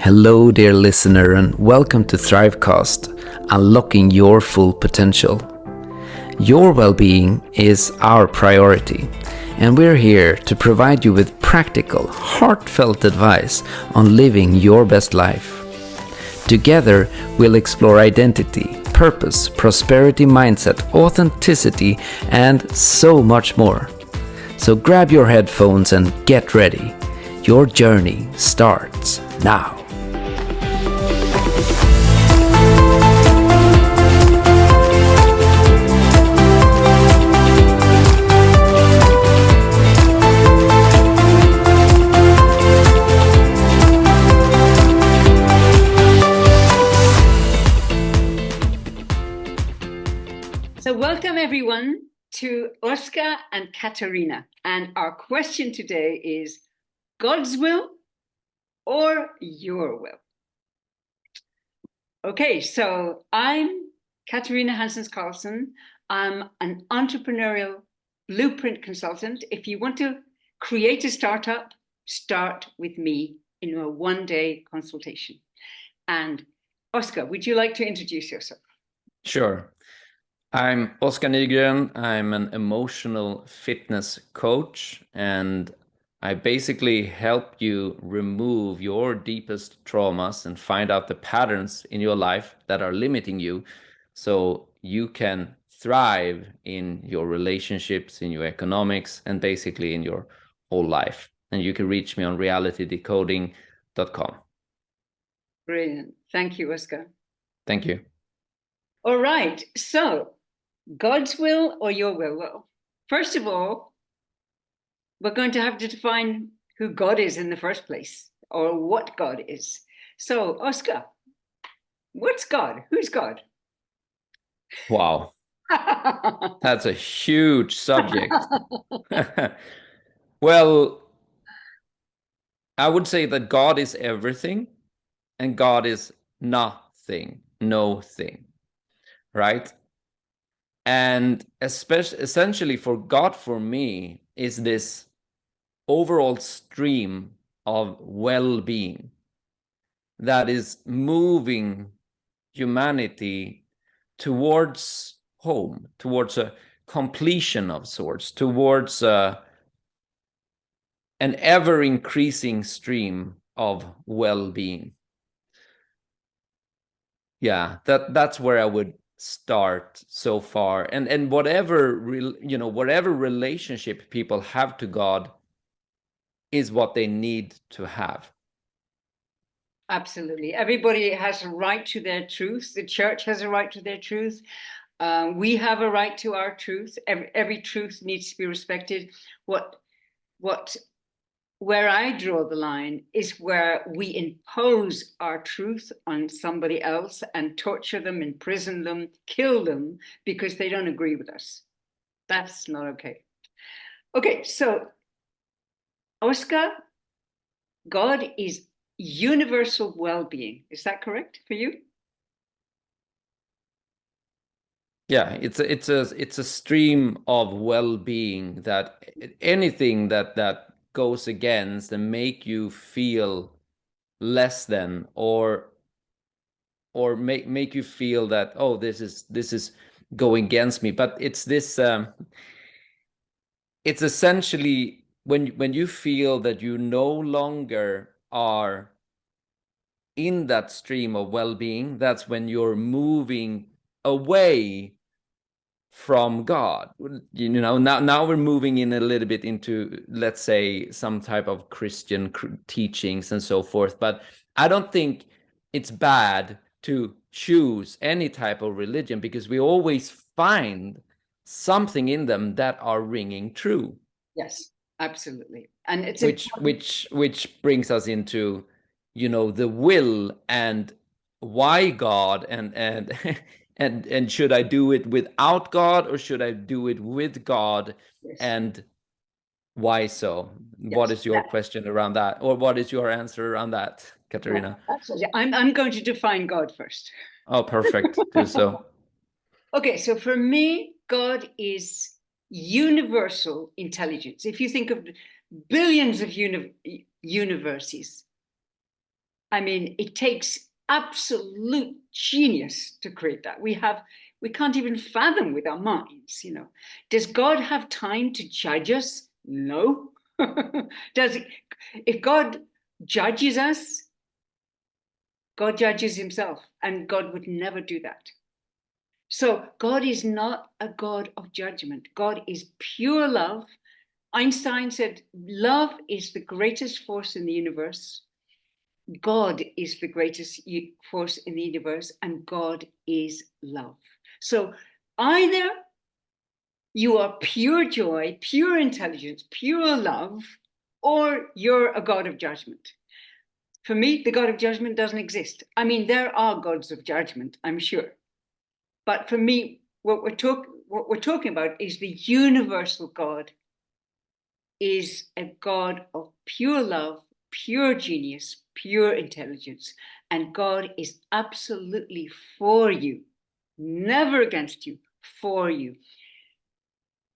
Hello, dear listener, and welcome to ThriveCast, unlocking your full potential. Your well-being is our priority, and we're here to provide you with practical, heartfelt advice on living your best life. Together, we'll explore identity, purpose, prosperity mindset, authenticity, and so much more. So grab your headphones and get ready. Your journey starts now. So welcome everyone to Oskar and Katarina. And our question today is God's will or your will? Okay, so I'm Katarina Hanssens Carlsson. I'm an entrepreneurial blueprint consultant. If you want to create a startup, start with me in a one-day consultation. And Oskar, would you like to introduce yourself? Sure. I'm Oskar Nygren. I'm an emotional fitness coach, and I basically help you remove your deepest traumas and find out the patterns in your life that are limiting you so you can thrive in your relationships, in your economics, and basically in your whole life. And you can reach me on realitydecoding.com. Brilliant. Thank you, Oskar. Thank you. All right. So God's will or your will? Well, first of all, we're going to have to define who God is in the first place, or what God is. So, Oskar, what's God? Who's God? Wow. That's a huge subject. Well, I would say that God is everything and God is nothing, no thing, right? And essentially for God, for me, is this overall stream of well-being that is moving humanity towards home, towards a completion of sorts, towards an ever-increasing stream of well-being. Yeah, that's where I would start so far. And whatever whatever relationship people have to God is what they need to have. Absolutely. Everybody has a right to their truth. The church has a right to their truth. We have a right to our truth. Every truth needs to be respected. Where I draw the line is where we impose our truth on somebody else and torture them, imprison them, kill them because they don't agree with us. That's not okay. Okay, so Oskar, God is universal well-being. Is that correct for you? Yeah, it's a stream of well-being that anything that goes against and make you feel less than or make you feel that, oh, this is going against me. But it's this it's essentially when you feel that you no longer are in that stream of well-being, that's when you're moving away from God. Now we're moving in a little bit into, let's say, some type of Christian teachings and so forth. But I don't think it's bad to choose any type of religion because we always find something in them that are ringing true. Yes, absolutely. And it's which brings us into, the will and why God and and should I do it without God or should I do it with God? Yes. And why so? Yes. What is your question around that, or what is your answer around that, Katarina? Absolutely. I'm going to define God first. Oh, perfect. Do so. Okay, so for me, God is universal intelligence. If you think of billions of universes, I mean, it takes absolute genius to create that. We can't even fathom with our minds, you know. Does God have time to judge us? No. Does it? If God judges us, God judges himself, and God would never do that. So God is not a God of judgment. God is pure love. Einstein said, love is the greatest force in the universe. God is the greatest force in the universe, and God is love. So either you are pure joy, pure intelligence, pure love, or you're a God of judgment. For me, the God of judgment doesn't exist. I mean, there are gods of judgment, I'm sure. But for me, what we're talking about is the universal God is a God of pure love, pure genius, pure intelligence. And God is absolutely for you, never against you, for you.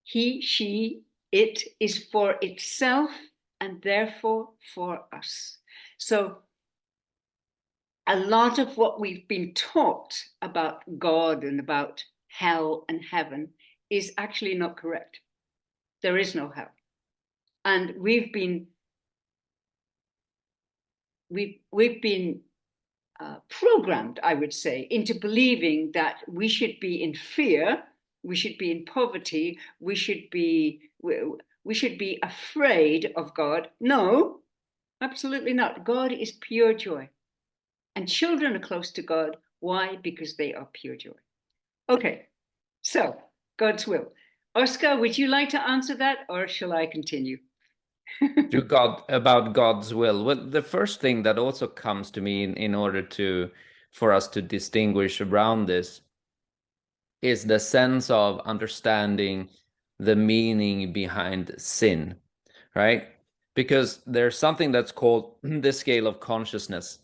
He, she, it is for itself and therefore for us. So a lot of what we've been taught about God and about hell and heaven is actually not correct. There is no hell. And we've been programmed, I would say, into believing that we should be in fear, we should be in poverty, we should be afraid of God. No, absolutely not. God is pure joy. And children are close to God. Why? Because they are pure joy. Okay, so God's will. Oscar, would you like to answer that, or shall I continue? To God, about God's will. Well, the first thing that also comes to me in order to for us to distinguish around this is the sense of understanding the meaning behind sin, right? Because there's something that's called the scale of consciousness,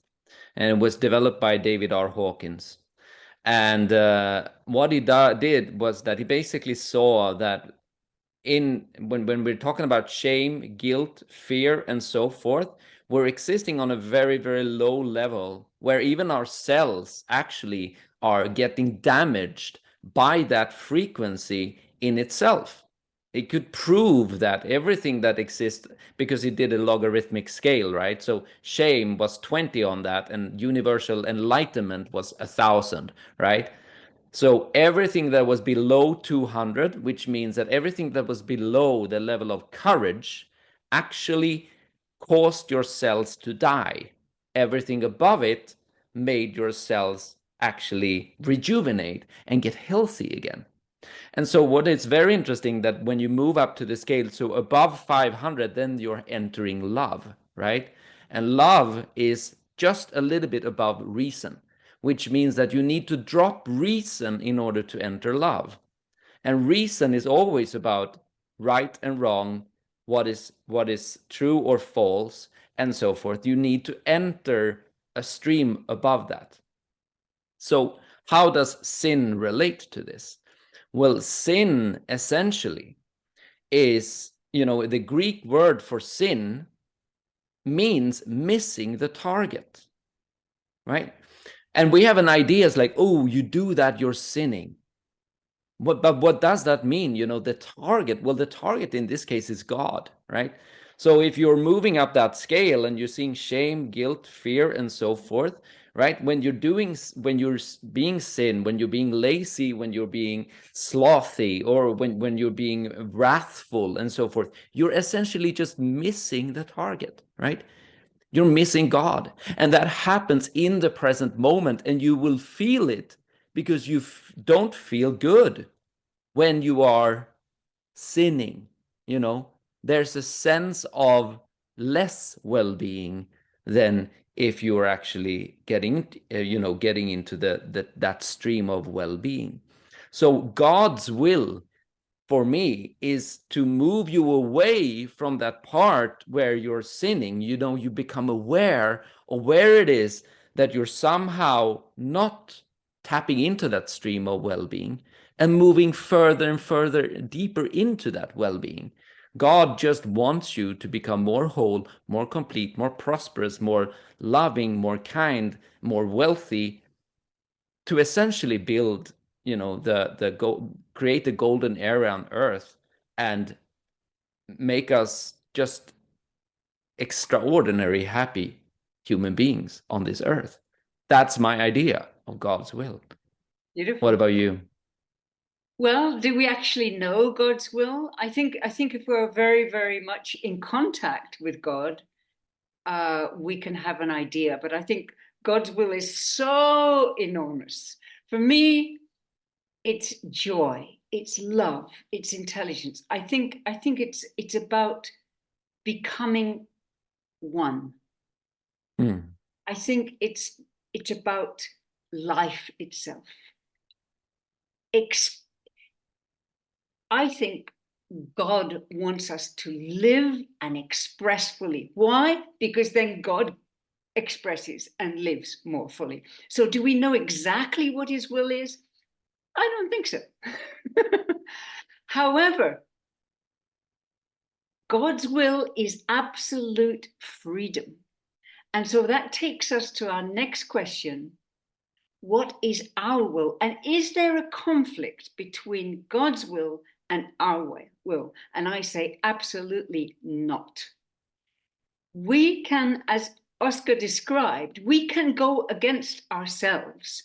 and it was developed by David R. Hawkins. And what he did was that he basically saw that when we're talking about shame, guilt, fear, and so forth, we're existing on a very, very low level where even our cells actually are getting damaged by that frequency in itself. It could prove that everything that exists, because he did a logarithmic scale, right? So shame was 20 on that, and universal enlightenment was 1,000, right? So everything that was below 200, which means that everything that was below the level of courage, actually caused your cells to die. Everything above it made your cells actually rejuvenate and get healthy again. And so what is very interesting that when you move up to the scale, so above 500, then you're entering love, right? And love is just a little bit above reason, which means that you need to drop reason in order to enter love. And reason is always about right and wrong, what is true or false, and so forth. You need to enter a stream above that. So how does sin relate to this? Well, sin essentially is, the Greek word for sin means missing the target, right? And we have an idea, it's like, oh, you do that, you're sinning. But what does that mean? The target, well, the target in this case is God, right? So if you're moving up that scale and you're seeing shame, guilt, fear, and so forth, right? When you're being sin, when you're being lazy, when you're being slothy, or when you're being wrathful and so forth, you're essentially just missing the target, right? You're missing God. And that happens in the present moment, and you will feel it because you don't feel good when you are sinning. There's a sense of less well-being than if you're actually getting into that stream of well-being. So God's will for me is to move you away from that part where you're sinning. You become aware of where it is that you're somehow not tapping into that stream of well-being and moving further and further deeper into that well-being. God just wants you to become more whole, more complete, more prosperous, more loving, more kind, more wealthy, to essentially build, create the golden era on earth and make us just extraordinary happy human beings on this earth. That's my idea of God's will. What Beautiful. about you? Well, do we actually know God's will? I think if we're very, very much in contact with God, we can have an idea. But I think God's will is so enormous. For me, it's joy, it's love, it's intelligence. I think it's about becoming one. Hmm. I think it's about life itself. I think God wants us to live and express fully. Why? Because then God expresses and lives more fully. So, do we know exactly what his will is? I don't think so. However, God's will is absolute freedom. And so that takes us to our next question. What is our will? And is there a conflict between God's will and our will? And I say absolutely not. We can, as Oscar described, we can go against ourselves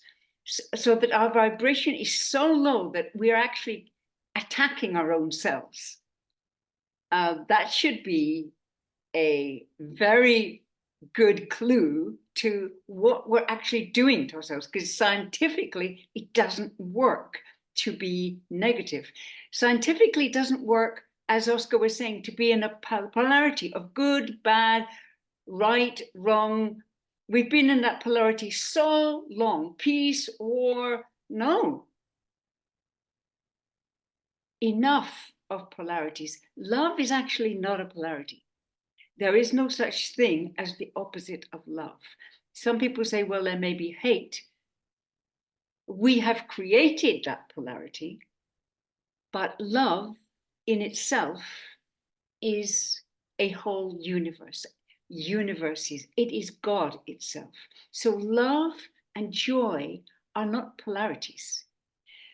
so that our vibration is so low that we're actually attacking our own selves. That should be a very good clue to what we're actually doing to ourselves, because scientifically it doesn't work to be negative. Scientifically it doesn't work, as Oscar was saying, to be in a polarity of good, bad, right, wrong. We've been in that polarity so long. Peace, war, no. Enough of polarities. Love is actually not a polarity. There is no such thing as the opposite of love. Some people say, well, there may be hate. We have created that polarity, but love in itself is a whole universe. Universes, it is God itself. So love and joy are not polarities.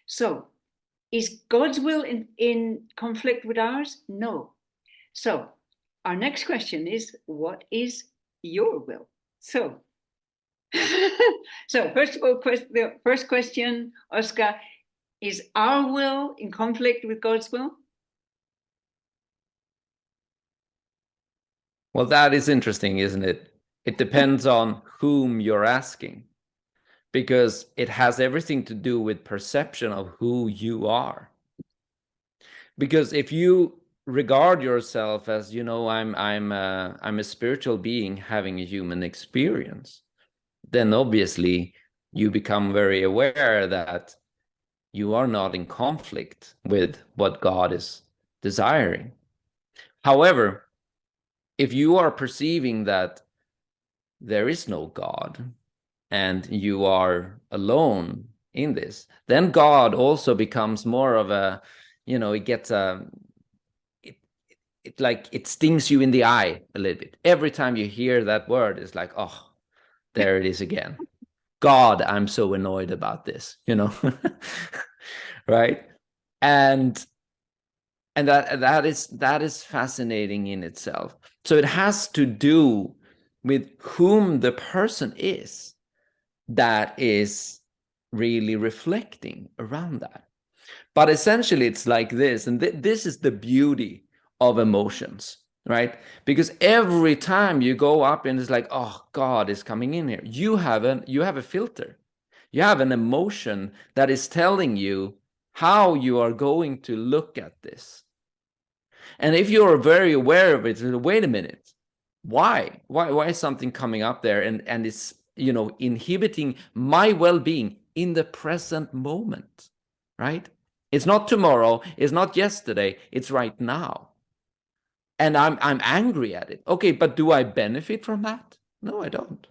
So is God's will in conflict with ours? No. So our next question is, what is your will? So, so first of all, the first question, Oscar, is our will in conflict with God's will? Well, that is interesting, isn't it? It depends on whom you're asking, because it has everything to do with perception of who you are. Because if you regard yourself as, I'm a spiritual being having a human experience, then obviously you become very aware that you are not in conflict with what God is desiring. However, if you are perceiving that there is no God and you are alone in this, then God also becomes more of a, it gets it, it like it stings you in the eye a little bit. Every time you hear that word, it's like, oh, there it is again. God, I'm so annoyed about this, right? And that is fascinating in itself. So it has to do with whom the person is that is really reflecting around that. But essentially it's like this, and this is the beauty of emotions, right? Because every time you go up and it's like, oh, God is coming in here, you have a filter. You have an emotion that is telling you how you are going to look at this. And if you're very aware of it, wait a minute, why is something coming up there and it's inhibiting my well-being in the present moment, right? It's not tomorrow, it's not yesterday, it's right now. And I'm angry at it. Okay, but do I benefit from that? No, I don't.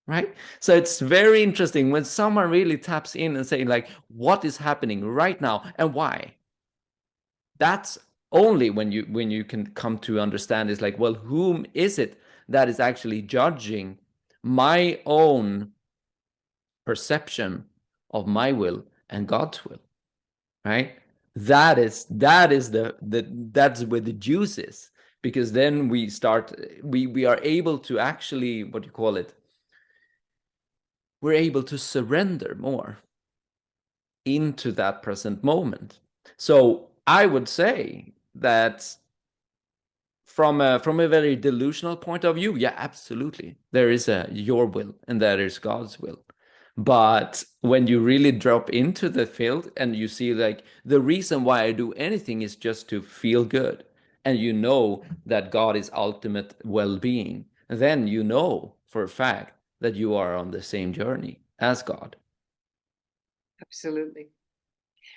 Right? So it's very interesting when someone really taps in and saying, like, what is happening right now and why? That's only when you can come to understand is like, well, whom is it that is actually judging my own perception of my will and God's will, right? That's where the juice is, because then we are able to actually, what do you call it? We're able to surrender more into that present moment. So I would say that from a very delusional point of view, yeah, absolutely, there is a your will and there is God's will. But when you really drop into the field and you see like the reason why I do anything is just to feel good, and you know that God is ultimate well-being, then you know for a fact that you are on the same journey as God. Absolutely.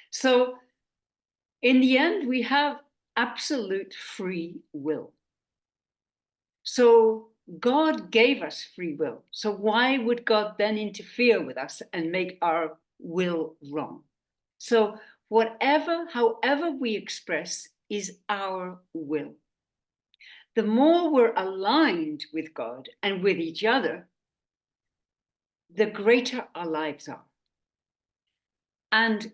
So in the end, we have absolute free will. So God gave us free will. So why would God then interfere with us and make our will wrong? So however we express is our will. The more we're aligned with God and with each other, the greater our lives are. And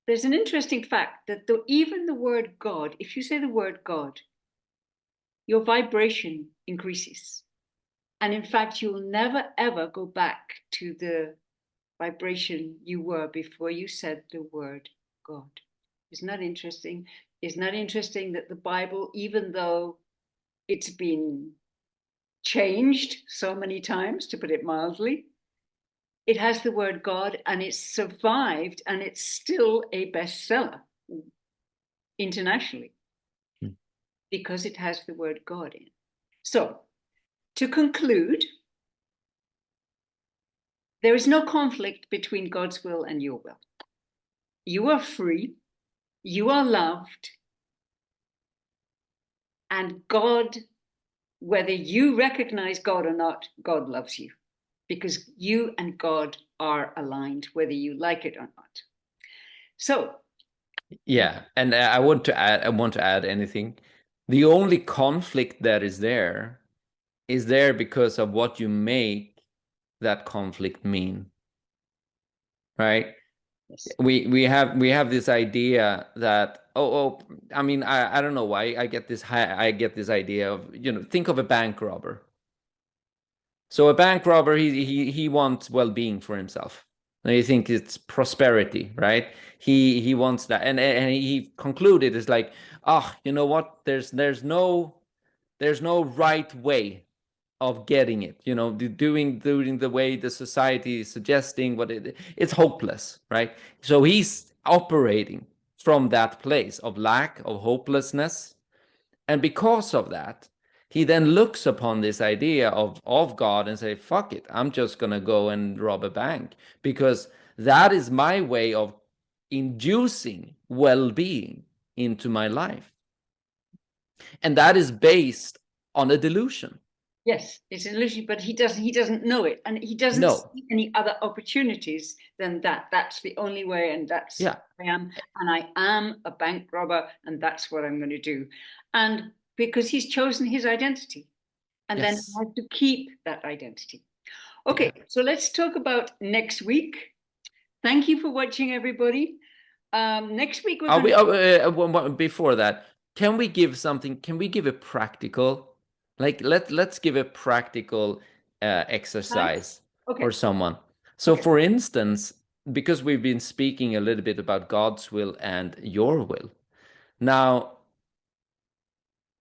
there's an interesting fact that even the word God, if you say the word God, your vibration increases. And in fact, you'll never ever go back to the vibration you were before you said the word God. Isn't that interesting? Isn't that interesting that the Bible, even though it's been changed so many times, to put it mildly, it has the word God and it's survived and it's still a bestseller internationally because it has the word God in. So, to conclude, there is no conflict between God's will and your will. You are free, you are loved, and God, whether you recognize God or not, God loves you because you and God are aligned, whether you like it or not. So, Yeah, and I want to add anything. The only conflict that is there because of what you make that conflict mean, right? yes. We have this idea that I mean I don't know why I get this idea of, you know, think of a bank robber. So a bank robber, he wants well-being for himself. And you think it's prosperity, right? He wants that, and he concluded it's like, oh, you know what? There's no right way of getting it. You know, doing the way the society is suggesting it's hopeless, right? So he's operating from that place of lack, of hopelessness, and because of that, he then looks upon this idea of God and say, fuck it, I'm just gonna go and rob a bank because that is my way of inducing well-being into my life. And that is based on a delusion. Yes, it's an illusion, but he doesn't know it, and he doesn't No. see any other opportunities than that. That's the only way, and that's Yeah. who I am, and I am a bank robber, and that's what I'm going to do. And because he's chosen his identity, and then he Yes. has to keep that identity. Yeah. Okay, so let's talk about next week. Thank you for watching, everybody. Next week we're going to. Before that, can we give something? Can we give a practical, like let's give a practical exercise for Okay, someone. So, okay. for instance, because we've been speaking a little bit about God's will and your will, now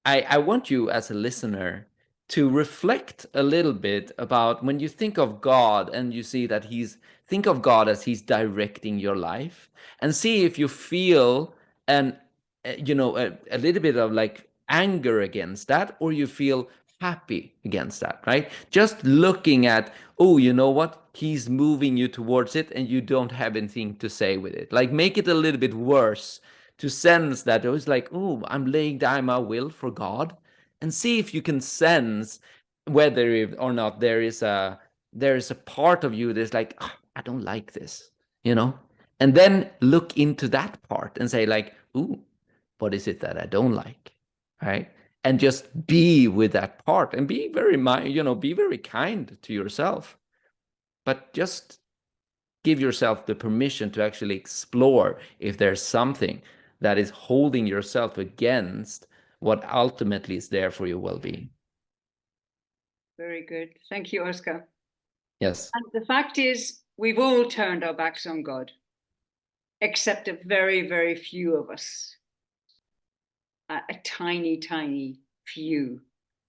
I want you as a listener to reflect a little bit about when you think of God and you see that think of God as he's directing your life, and see if you feel an you know, a little bit of like anger against that, or you feel happy against that, right? Just looking at, oh, you know what? He's moving you towards it and you don't have anything to say with it. Like make it a little bit worse to sense that it was like, oh, I'm laying down my will for God, and see if you can sense whether or not there is a part of you that's like, oh, I don't like this, you know, and then look into that part and say like, ooh, what is it that I don't like, right? And just be with that part and be very, be very kind to yourself, but just give yourself the permission to actually explore if there's something that is holding yourself against what ultimately is there for your well-being. Very good. Thank you, Oscar. Yes. And the fact is, we've all turned our backs on God, except a very, very few of us, a tiny, tiny few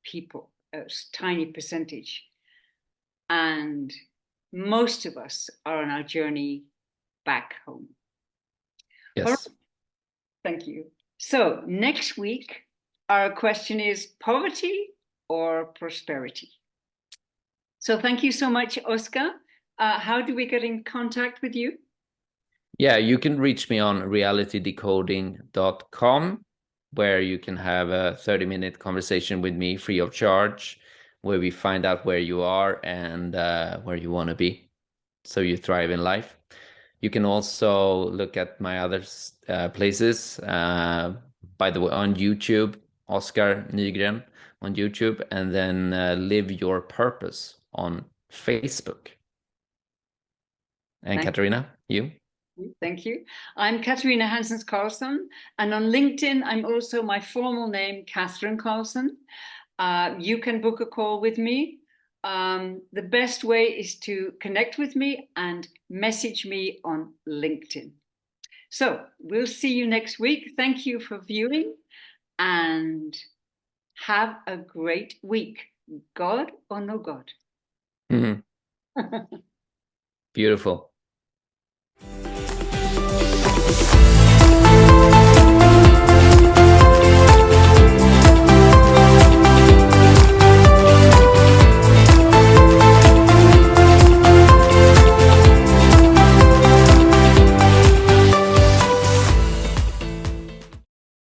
people, a tiny percentage. And most of us are on our journey back home. All Yes. right. Thank you. So next week, our question is poverty or prosperity? So thank you so much, Oscar. How do we get in contact with you? Yeah, you can reach me on realitydecoding.com, where you can have a 30-minute conversation with me free of charge, where we find out where you are and where you want to be, so you thrive in life. You can also look at my other places, by the way, on YouTube, Oscar Nygren on YouTube, and then Live Your Purpose on Facebook. And Katarina, you? Thank you. I'm Katarina Hanssens Carlsson, and on LinkedIn, I'm also my formal name, Catherine Carlsson. You can book a call with me. The best way is to connect with me and message me on LinkedIn. So we'll see you next week. Thank you for viewing and have a great week. God or no God? Mm-hmm. Beautiful.